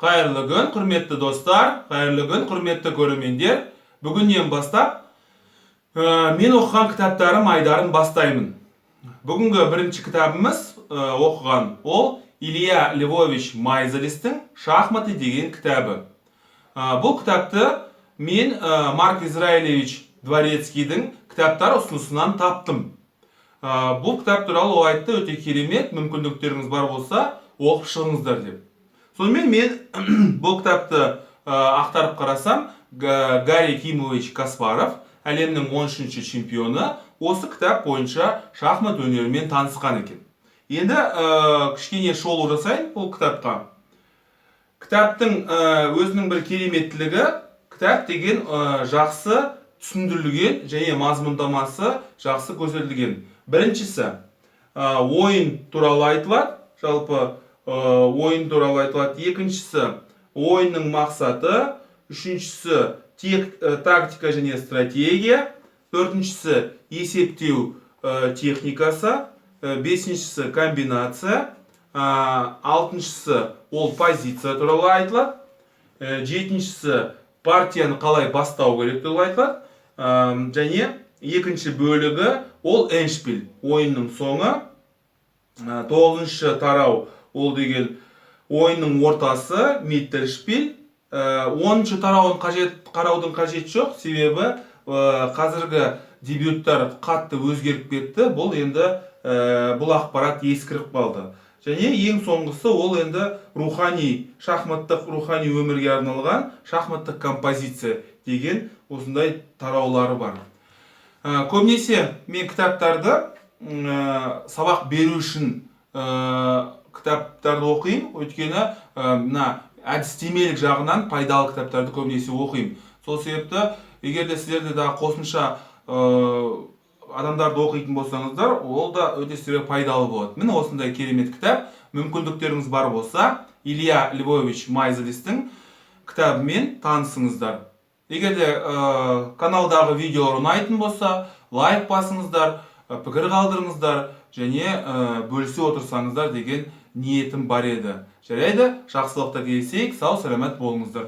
Қайырлы күн, құрметті достар, қайырлы күн, құрметті көрермендер. Бүгіннен бастап мен оқыған кітаптарым айдарын бастаймын. Бүгінгі бірінші кітабымыз оқыған ол Илья Львович Майзалистің «Шахматы» деген кітабы. Бұл кітапты мен Марк Израилевич Дворецкийдің кітаптар ұсынысынан таптым. Бұл кітап туралы ол айтты, өте керемет, мүмкіндіктеріңіз бар болса, оқып шығыңыздар деп. Сонымен мен бұл кітапты ақтарып қарасам, Гарри Кимович Каспаров, әлемнің 13-ші чемпионы, осы кітап бойынша шахмат өнерімен танысқан екен. Енді кішкене шолу жасайын бұл кітапқа. Кітаптың өзінің бір кереметтілігі, кітап деген жақсы түсіндірілген және мазмұндамасы жақсы көрсетілген. Біріншісі, ойын туралы айтылады, жалпы ойын туралы айтылады. Екіншісі, ойынның мақсаты. Үшіншісі, тактика және стратегия. Төртіншісі, есептеу техникасы. Бесіншісі, комбинация. Алтыншысы, ол позиция туралы айтылады. Жетіншісі, партияны қалай бастау керек туралы айтылады. Және екінші бөлігі ол эндшпиль, ойынның соңы. Тоғызыншы тарау ол деген ойынның ортасы, миттельшпиль. 10-шы тарауын қараудың қажет жоқ, себебі қазіргі дебюттар қатты өзгеріп кетті. Бұл енді бұл ақпарат ескіріп қалды. Және ең соңғысы ол енді шахматтық рухани өмірге арналған шахматтық композиция деген осындай тараулары бар. Көбінесе мен кітаптарды сабақ беру үшін кітаптарды оқимын, өйткені әдістемелік жағынан пайдалы кітаптарды көбінесе оқимын. Сол себепті, егерде сіздерде да қосымша адамдарды оқитын болсаңыздар, ол да өте сіздерге пайдалы болады. Міне осындай керемет кітап. Мүмкіндіктеріңіз бар болса, Илья Львович Майзалистің кітабымен танысыңыздар. Егерде каналдағы видеолар ұнайтын болса, лайк басыңыздар, пікір қалдырыңыздар және бөлісе отырсаңыздар деген ниетім бар еді. Жарайды, жақсылықта кездесейік, сау саламат болыңыздар.